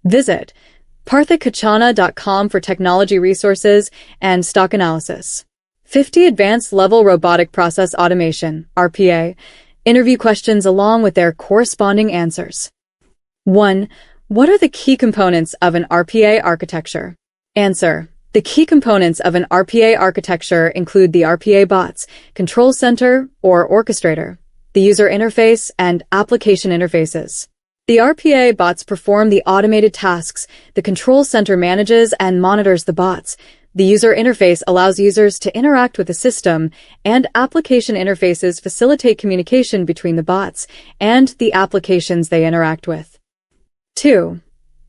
Visit parthikachana.com for technology resources and stock analysis. 50 Advanced Level Robotic Process Automation, RPA, interview questions along with their corresponding answers. 1. What are the key components of an RPA architecture? Answer. The key components of an RPA architecture include the RPA bots, control center or orchestrator, the user interface, and application interfaces. The RPA bots perform the automated tasks, the control center manages and monitors the bots, the user interface allows users to interact with the system, and application interfaces facilitate communication between the bots and the applications they interact with. 2.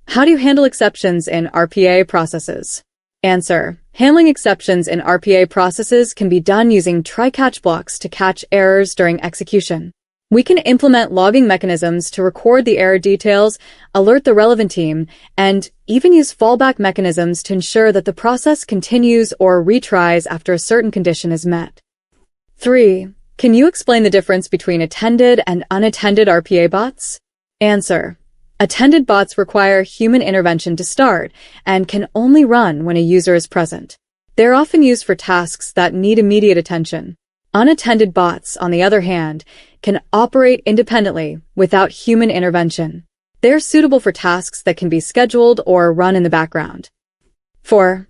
How do you handle exceptions in RPA processes? Answer. Handling exceptions in RPA processes can be done using try-catch blocks to catch errors during execution. We can implement logging mechanisms to record the error details, alert the relevant team, and even use fallback mechanisms to ensure that the process continues or retries after a certain condition is met. 3. Can you explain the difference between attended and unattended RPA bots? Answer. Attended bots require human intervention to start and can only run when a user is present. They're often used for tasks that need immediate attention. Unattended bots, on the other hand, can operate independently without human intervention. They're suitable for tasks that can be scheduled or run in the background. 4.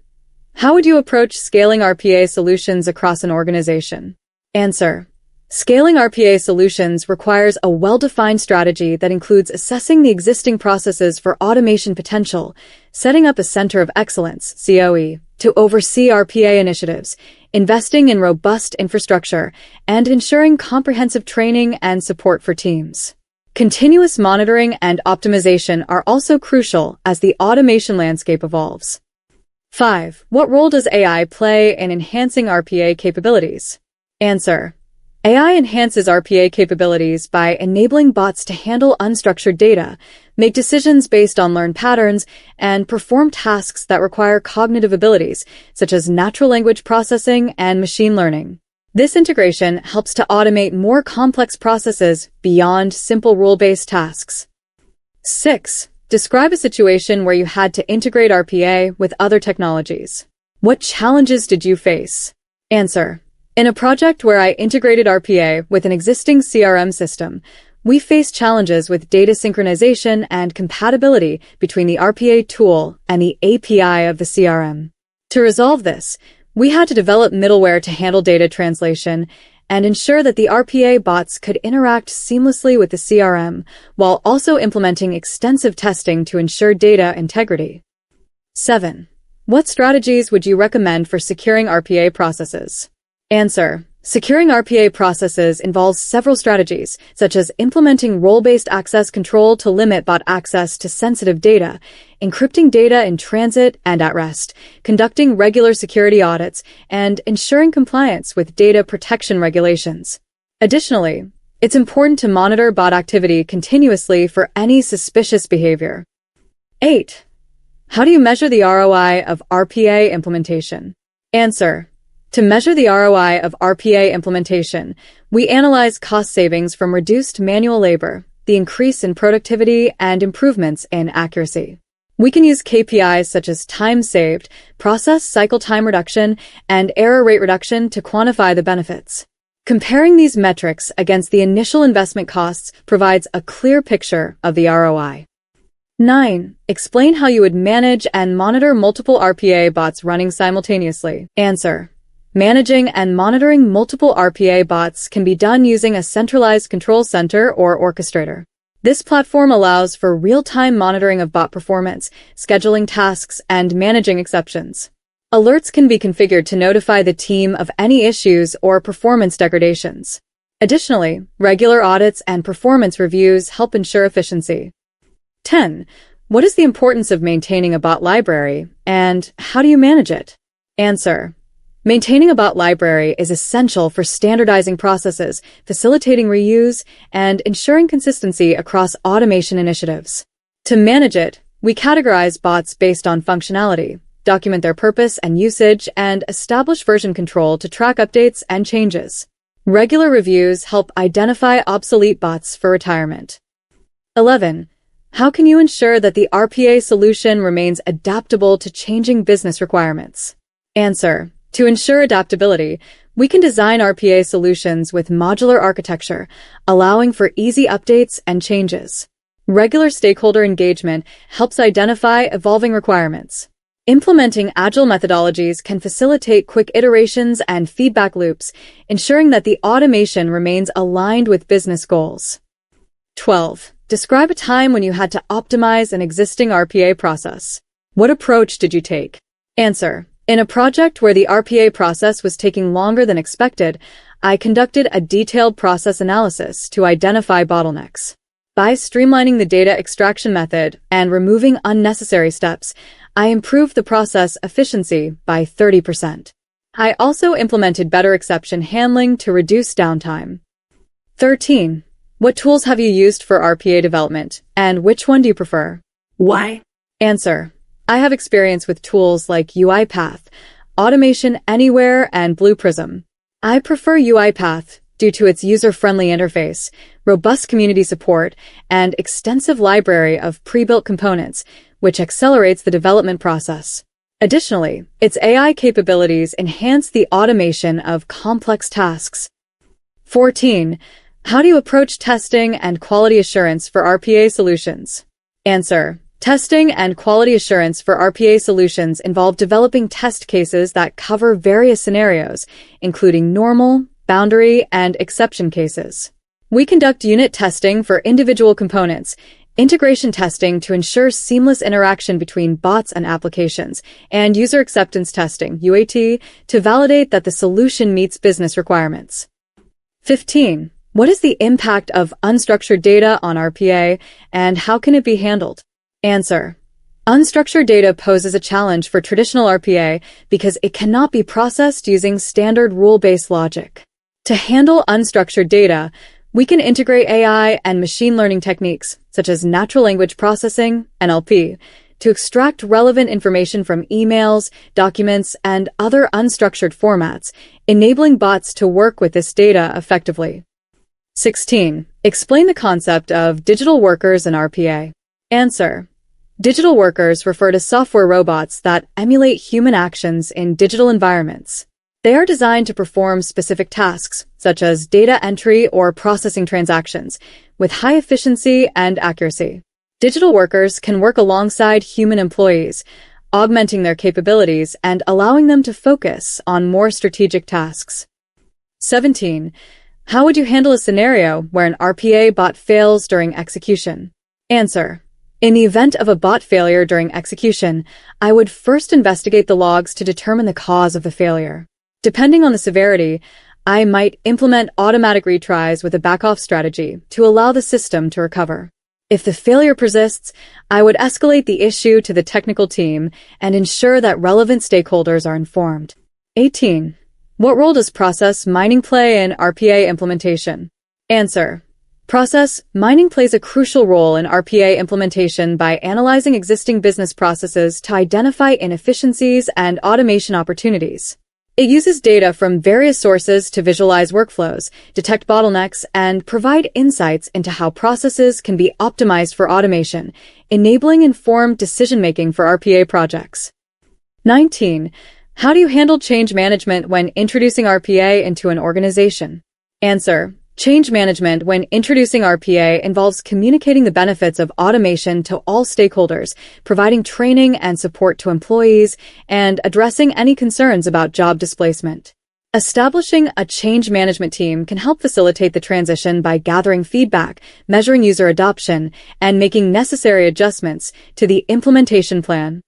How would you approach scaling RPA solutions across an organization? Answer. Scaling RPA solutions requires a well-defined strategy that includes assessing the existing processes for automation potential, setting up a Center of Excellence, COE, to oversee RPA initiatives, investing in robust infrastructure, and ensuring comprehensive training and support for teams. Continuous monitoring and optimization are also crucial as the automation landscape evolves. 5. What role does AI play in enhancing RPA capabilities? Answer. AI enhances RPA capabilities by enabling bots to handle unstructured data, make decisions based on learned patterns, and perform tasks that require cognitive abilities, such as natural language processing and machine learning. This integration helps to automate more complex processes beyond simple rule-based tasks. 6. Describe a situation where you had to integrate RPA with other technologies. What challenges did you face? Answer. In a project where I integrated RPA with an existing CRM system, we faced challenges with data synchronization and compatibility between the RPA tool and the API of the CRM. To resolve this, we had to develop middleware to handle data translation and ensure that the RPA bots could interact seamlessly with the CRM, while also implementing extensive testing to ensure data integrity. 7. What strategies would you recommend for securing RPA processes? Answer. Securing RPA processes involves several strategies, such as implementing role-based access control to limit bot access to sensitive data, encrypting data in transit and at rest, conducting regular security audits, and ensuring compliance with data protection regulations. Additionally, it's important to monitor bot activity continuously for any suspicious behavior. 8. How do you measure the ROI of RPA implementation? Answer. To measure the ROI of RPA implementation, we analyze cost savings from reduced manual labor, the increase in productivity, and improvements in accuracy. We can use KPIs such as time saved, process cycle time reduction, and error rate reduction to quantify the benefits. Comparing these metrics against the initial investment costs provides a clear picture of the ROI. 9. Explain how you would manage and monitor multiple RPA bots running simultaneously. Answer. Managing and monitoring multiple RPA bots can be done using a centralized control center or orchestrator. This platform allows for real-time monitoring of bot performance, scheduling tasks, and managing exceptions. Alerts can be configured to notify the team of any issues or performance degradations. Additionally, regular audits and performance reviews help ensure efficiency. 10. What is the importance of maintaining a bot library, and how do you manage it? Answer. Maintaining a bot library is essential for standardizing processes, facilitating reuse, and ensuring consistency across automation initiatives. To manage it, we categorize bots based on functionality, document their purpose and usage, and establish version control to track updates and changes. Regular reviews help identify obsolete bots for retirement. 11. How can you ensure that the RPA solution remains adaptable to changing business requirements? Answer: to ensure adaptability, we can design RPA solutions with modular architecture, allowing for easy updates and changes. Regular stakeholder engagement helps identify evolving requirements. Implementing agile methodologies can facilitate quick iterations and feedback loops, ensuring that the automation remains aligned with business goals. 12. Describe a time when you had to optimize an existing RPA process. What approach did you take? Answer: in a project where the RPA process was taking longer than expected, I conducted a detailed process analysis to identify bottlenecks. By streamlining the data extraction method and removing unnecessary steps, I improved the process efficiency by 30%. I also implemented better exception handling to reduce downtime. 13. What tools have you used for RPA development, and which one do you prefer? Why? Answer: I have experience with tools like UiPath, Automation Anywhere, and Blue Prism. I prefer UiPath due to its user-friendly interface, robust community support, and extensive library of pre-built components, which accelerates the development process. Additionally, its AI capabilities enhance the automation of complex tasks. 14. How do you approach testing and quality assurance for RPA solutions? Answer: testing and quality assurance for RPA solutions involve developing test cases that cover various scenarios, including normal, boundary, and exception cases. We conduct unit testing for individual components, integration testing to ensure seamless interaction between bots and applications, and user acceptance testing, UAT, to validate that the solution meets business requirements. 15. What is the impact of unstructured data on RPA, and how can it be handled? Answer: unstructured data poses a challenge for traditional RPA because it cannot be processed using standard rule-based logic. To handle unstructured data, we can integrate AI and machine learning techniques, such as natural language processing, NLP, to extract relevant information from emails, documents, and other unstructured formats, enabling bots to work with this data effectively. 16. Explain the concept of digital workers in RPA. Answer: digital workers refer to software robots that emulate human actions in digital environments. They are designed to perform specific tasks, such as data entry or processing transactions, with high efficiency and accuracy. Digital workers can work alongside human employees, augmenting their capabilities and allowing them to focus on more strategic tasks. 17. How would you handle a scenario where an RPA bot fails during execution? Answer: in the event of a bot failure during execution, I would first investigate the logs to determine the cause of the failure. Depending on the severity, I might implement automatic retries with a back-off strategy to allow the system to recover. If the failure persists, I would escalate the issue to the technical team and ensure that relevant stakeholders are informed. 18. What role does process mining play in RPA implementation? Answer: process mining plays a crucial role in RPA implementation by analyzing existing business processes to identify inefficiencies and automation opportunities. It uses data from various sources to visualize workflows, detect bottlenecks, and provide insights into how processes can be optimized for automation, enabling informed decision-making for RPA projects. 19. How do you handle change management when introducing RPA into an organization? Answer: change management when introducing RPA involves communicating the benefits of automation to all stakeholders, providing training and support to employees, and addressing any concerns about job displacement. Establishing a change management team can help facilitate the transition by gathering feedback, measuring user adoption, and making necessary adjustments to the implementation plan.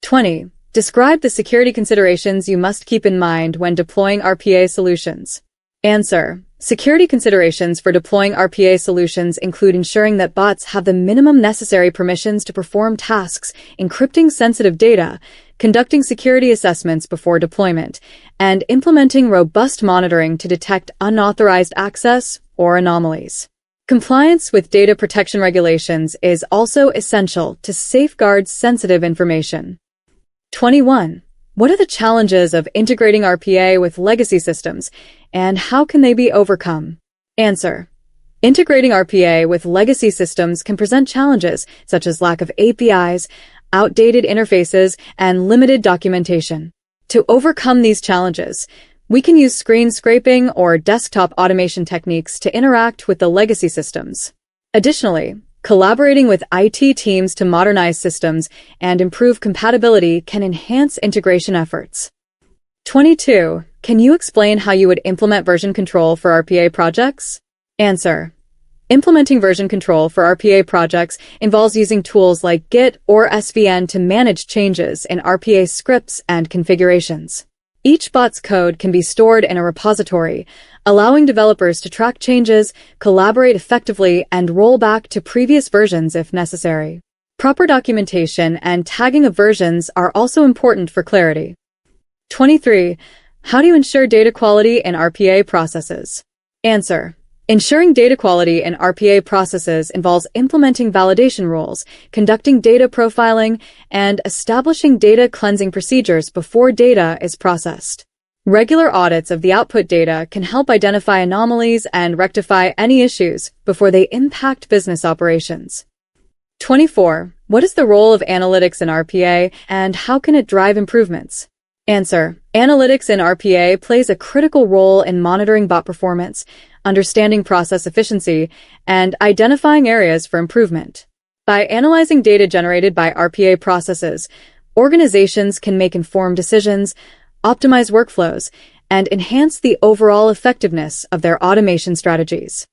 20. Describe the security considerations you must keep in mind when deploying RPA solutions. Answer: security considerations for deploying RPA solutions include ensuring that bots have the minimum necessary permissions to perform tasks, encrypting sensitive data, conducting security assessments before deployment, and implementing robust monitoring to detect unauthorized access or anomalies. Compliance with data protection regulations is also essential to safeguard sensitive information. 21. What are the challenges of integrating RPA with legacy systems, and how can they be overcome? Answer: Integrating RPA with legacy systems can present challenges such as lack of APIs, outdated interfaces, and limited documentation. To overcome these challenges, we can use screen scraping or desktop automation techniques to interact with the legacy systems. Additionally, collaborating with IT teams to modernize systems and improve compatibility can enhance integration efforts. 22. Can you explain how you would implement version control for RPA projects? Answer. Implementing version control for RPA projects involves using tools like Git or SVN to manage changes in RPA scripts and configurations. Each bot's code can be stored in a repository, allowing developers to track changes, collaborate effectively, and roll back to previous versions if necessary. Proper documentation and tagging of versions are also important for clarity. 23. How do you ensure data quality in RPA processes? Answer. Ensuring data quality in RPA processes involves implementing validation rules, conducting data profiling, and establishing data cleansing procedures before data is processed. Regular audits of the output data can help identify anomalies and rectify any issues before they impact business operations. 24. What is the role of analytics in RPA, and how can it drive improvements? Answer. Analytics in RPA plays a critical role in monitoring bot performance, understanding process efficiency, and identifying areas for improvement. By analyzing data generated by RPA processes, organizations can make informed decisions, optimize workflows, and enhance the overall effectiveness of their automation strategies.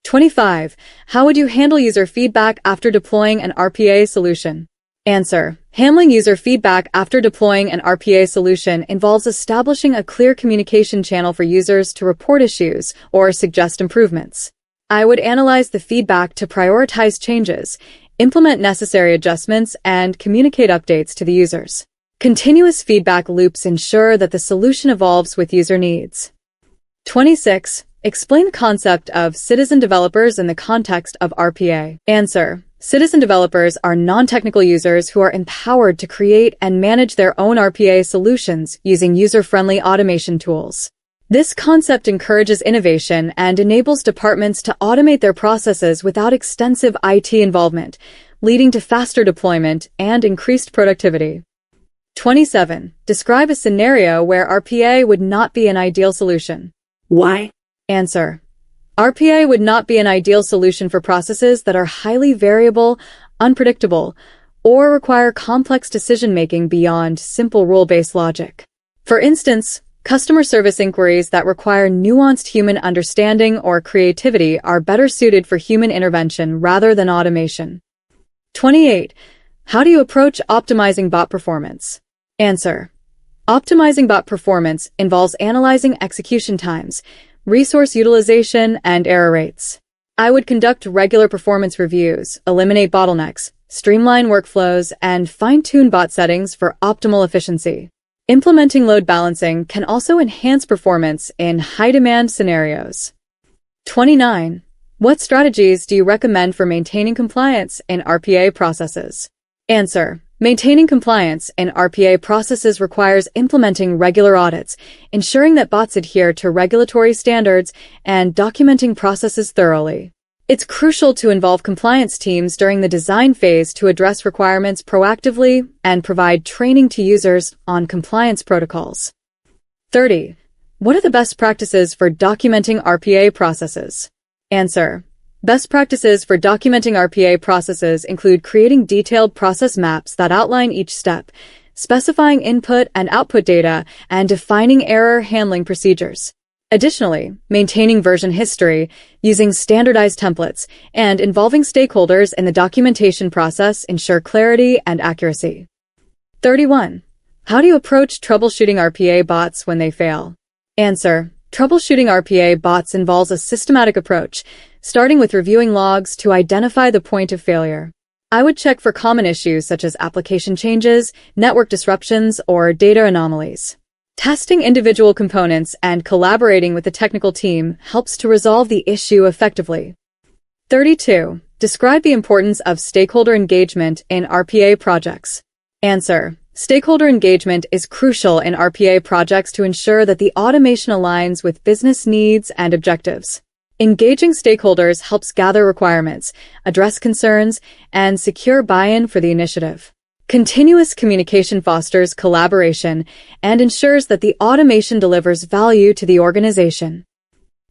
25. How would you handle user feedback after deploying an RPA solution? Answer. Handling user feedback after deploying an RPA solution involves establishing a clear communication channel for users to report issues or suggest improvements. I would analyze the feedback to prioritize changes, implement necessary adjustments, and communicate updates to the users. Continuous feedback loops ensure that the solution evolves with user needs. 26. Explain the concept of citizen developers in the context of RPA. Answer. Citizen developers are non-technical users who are empowered to create and manage their own RPA solutions using user-friendly automation tools. This concept encourages innovation and enables departments to automate their processes without extensive IT involvement, leading to faster deployment and increased productivity. 27. Describe a scenario where RPA would not be an ideal solution. Why? Answer. RPA would not be an ideal solution for processes that are highly variable, unpredictable, or require complex decision-making beyond simple rule-based logic. For instance, customer service inquiries that require nuanced human understanding or creativity are better suited for human intervention rather than automation. 28. How do you approach optimizing bot performance? Answer. Optimizing bot performance involves analyzing execution times, resource utilization, and error rates. I would conduct regular performance reviews, eliminate bottlenecks, streamline workflows, and fine-tune bot settings for optimal efficiency. Implementing load balancing can also enhance performance in high-demand scenarios. 29. What strategies do you recommend for maintaining compliance in RPA processes? Answer. Maintaining compliance in RPA processes requires implementing regular audits, ensuring that bots adhere to regulatory standards, and documenting processes thoroughly. It's crucial to involve compliance teams during the design phase to address requirements proactively and provide training to users on compliance protocols. 30. What are the best practices for documenting RPA processes? Answer. Best practices for documenting RPA processes include creating detailed process maps that outline each step, specifying input and output data, and defining error handling procedures. Additionally, maintaining version history, using standardized templates, and involving stakeholders in the documentation process ensure clarity and accuracy. 31. How do you approach troubleshooting RPA bots when they fail? Answer. Troubleshooting RPA bots involves a systematic approach, starting with reviewing logs to identify the point of failure. I would check for common issues such as application changes, network disruptions, or data anomalies. Testing individual components and collaborating with the technical team helps to resolve the issue effectively. 32. Describe the importance of stakeholder engagement in RPA projects. Answer. Stakeholder engagement is crucial in RPA projects to ensure that the automation aligns with business needs and objectives. Engaging stakeholders helps gather requirements, address concerns, and secure buy-in for the initiative. Continuous communication fosters collaboration and ensures that the automation delivers value to the organization.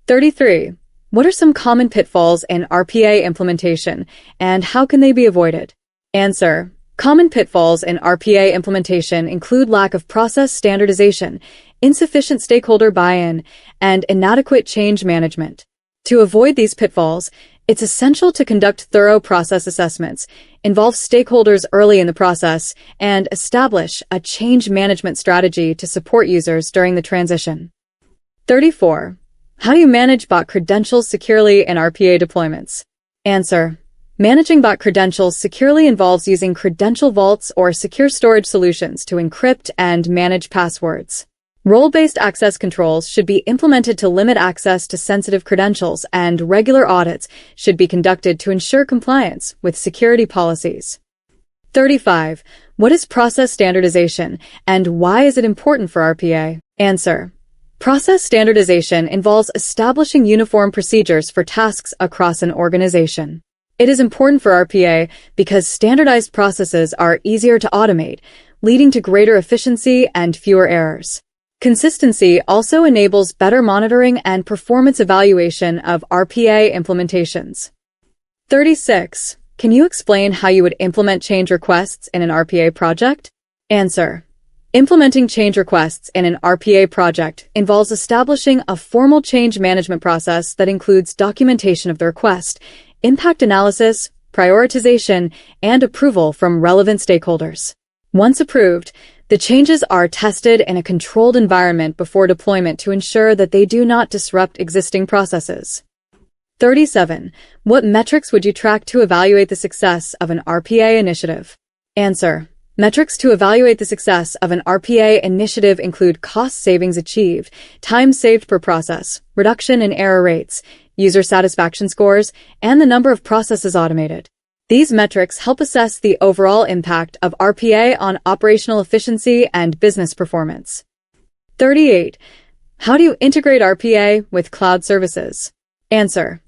33. What are some common pitfalls in RPA implementation, and how can they be avoided? Answer. Common pitfalls in RPA implementation include lack of process standardization, insufficient stakeholder buy-in, and inadequate change management. To avoid these pitfalls, it's essential to conduct thorough process assessments, involve stakeholders early in the process, and establish a change management strategy to support users during the transition. 34. How do you manage bot credentials securely in RPA deployments? Answer. Managing bot credentials securely involves using credential vaults or secure storage solutions to encrypt and manage passwords. Role-based access controls should be implemented to limit access to sensitive credentials, and regular audits should be conducted to ensure compliance with security policies. 35. What is process standardization, and why is it important for RPA? Answer. Process standardization involves establishing uniform procedures for tasks across an organization. It is important for RPA because standardized processes are easier to automate, leading to greater efficiency and fewer errors. Consistency also enables better monitoring and performance evaluation of RPA implementations. 36. Can you explain how you would implement change requests in an RPA project? Answer. Implementing change requests in an RPA project involves establishing a formal change management process that includes documentation of the request, impact analysis, prioritization, and approval from relevant stakeholders. Once approved, the changes are tested in a controlled environment before deployment to ensure that they do not disrupt existing processes. 37. What metrics would you track to evaluate the success of an RPA initiative? Answer. Metrics to evaluate the success of an RPA initiative include cost savings achieved, time saved per process, reduction in error rates, user satisfaction scores, and the number of processes automated. These metrics help assess the overall impact of RPA on operational efficiency and business performance. 38. How do you integrate RPA with cloud services? Answer.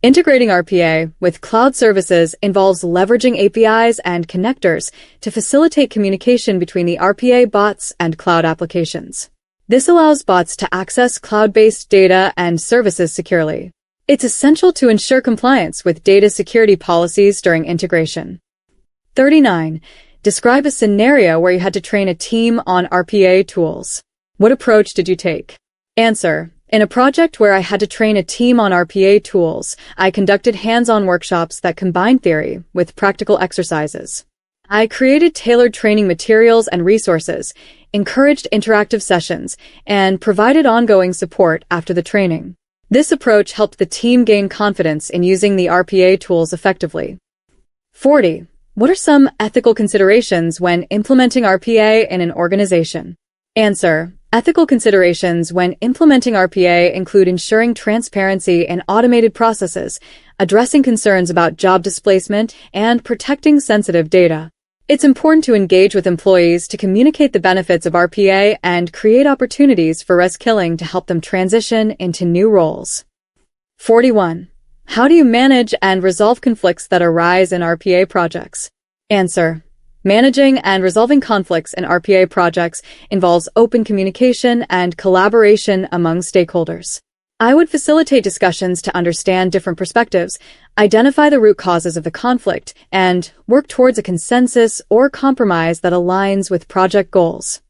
Integrating RPA with cloud services involves leveraging APIs and connectors to facilitate communication between the RPA bots and cloud applications. This allows bots to access cloud-based data and services securely. It's essential to ensure compliance with data security policies during integration. 39. Describe a scenario where you had to train a team on RPA tools. What approach did you take? Answer. In a project where I had to train a team on RPA tools, I conducted hands-on workshops that combined theory with practical exercises. I created tailored training materials and resources, encouraged interactive sessions, and provided ongoing support after the training. This approach helped the team gain confidence in using the RPA tools effectively. 40. What are some ethical considerations when implementing RPA in an organization? Answer. Ethical considerations when implementing RPA include ensuring transparency in automated processes, addressing concerns about job displacement, and protecting sensitive data. It's important to engage with employees to communicate the benefits of RPA and create opportunities for reskilling to help them transition into new roles. 41. How do you manage and resolve conflicts that arise in RPA projects? Answer. Managing and resolving conflicts in RPA projects involves open communication and collaboration among stakeholders. I would facilitate discussions to understand different perspectives, identify the root causes of the conflict, and work towards a consensus or compromise that aligns with project goals.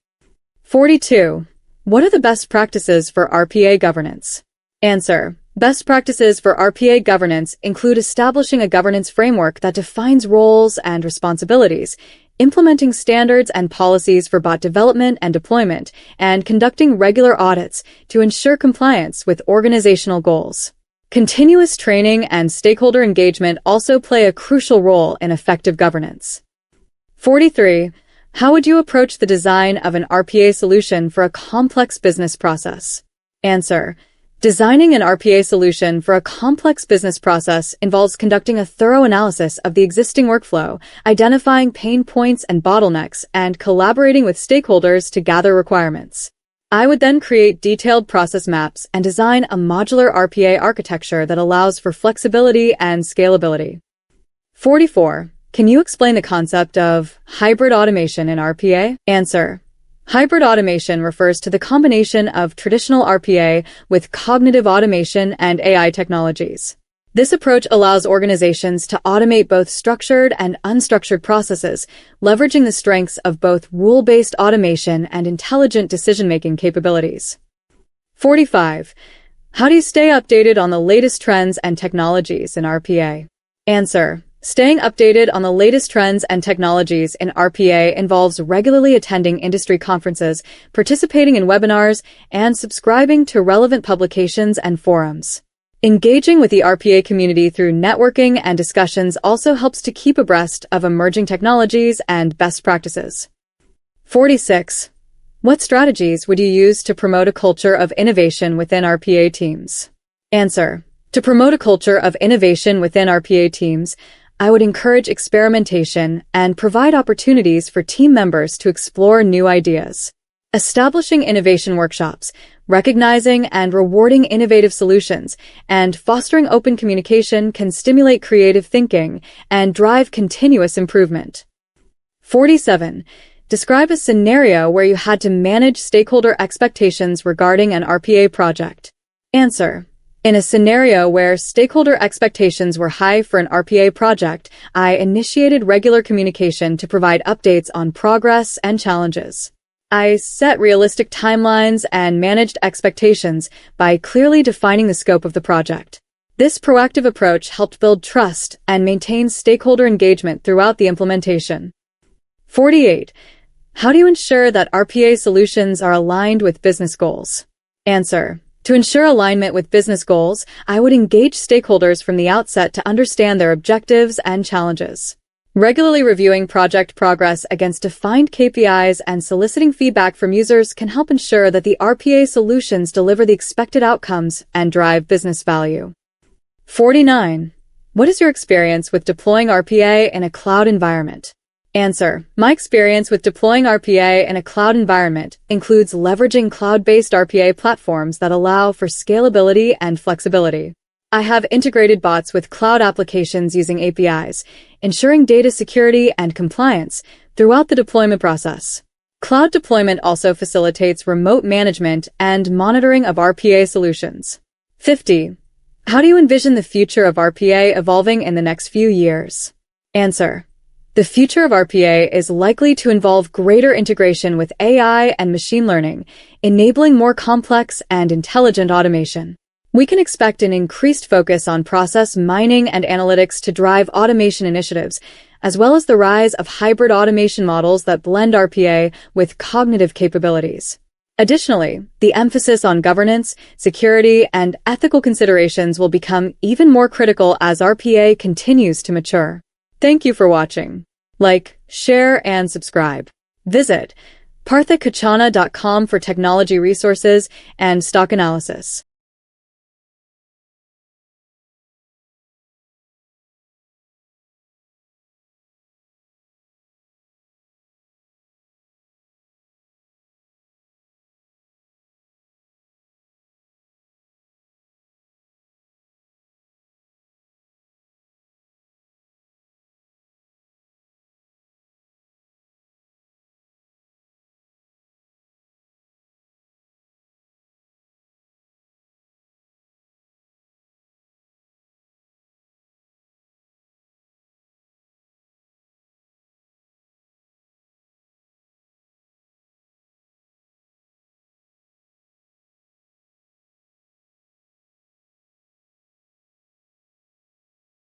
42. What are the best practices for RPA governance? Answer. Best practices for RPA governance include establishing a governance framework that defines roles and responsibilities, implementing standards and policies for bot development and deployment, and conducting regular audits to ensure compliance with organizational goals. Continuous training and stakeholder engagement also play a crucial role in effective governance. 43. How would you approach the design of an RPA solution for a complex business process? Answer. Designing an RPA solution for a complex business process involves conducting a thorough analysis of the existing workflow, identifying pain points and bottlenecks, and collaborating with stakeholders to gather requirements. I would then create detailed process maps and design a modular RPA architecture that allows for flexibility and scalability. 44. Can you explain the concept of hybrid automation in RPA? Answer. Hybrid automation refers to the combination of traditional RPA with cognitive automation and AI technologies. This approach allows organizations to automate both structured and unstructured processes, leveraging the strengths of both rule-based automation and intelligent decision-making capabilities. 45. How do you stay updated on the latest trends and technologies in RPA? Answer. Staying updated on the latest trends and technologies in RPA involves regularly attending industry conferences, participating in webinars, and subscribing to relevant publications and forums. Engaging with the RPA community through networking and discussions also helps to keep abreast of emerging technologies and best practices. 46. What strategies would you use to promote a culture of innovation within RPA teams? Answer. To promote a culture of innovation within RPA teams, I would encourage experimentation and provide opportunities for team members to explore new ideas. Establishing innovation workshops, recognizing and rewarding innovative solutions, and fostering open communication can stimulate creative thinking and drive continuous improvement. 47. Describe a scenario where you had to manage stakeholder expectations regarding an RPA project. Answer. In a scenario where stakeholder expectations were high for an RPA project, I initiated regular communication to provide updates on progress and challenges. I set realistic timelines and managed expectations by clearly defining the scope of the project. This proactive approach helped build trust and maintain stakeholder engagement throughout the implementation. 48. How do you ensure that RPA solutions are aligned with business goals? Answer. To ensure alignment with business goals, I would engage stakeholders from the outset to understand their objectives and challenges. Regularly reviewing project progress against defined KPIs and soliciting feedback from users can help ensure that the RPA solutions deliver the expected outcomes and drive business value. 49. What is your experience with deploying RPA in a cloud environment? Answer. My experience with deploying RPA in a cloud environment includes leveraging cloud-based RPA platforms that allow for scalability and flexibility. I have integrated bots with cloud applications using APIs, ensuring data security and compliance throughout the deployment process. Cloud deployment also facilitates remote management and monitoring of RPA solutions. 50. How do you envision the future of RPA evolving in the next few years? Answer. The future of RPA is likely to involve greater integration with AI and machine learning, enabling more complex and intelligent automation. We can expect an increased focus on process mining and analytics to drive automation initiatives, as well as the rise of hybrid automation models that blend RPA with cognitive capabilities. Additionally, the emphasis on governance, security, and ethical considerations will become even more critical as RPA continues to mature. Thank you for watching. Like, share, and subscribe. Visit parthikachana.com for technology resources and stock analysis.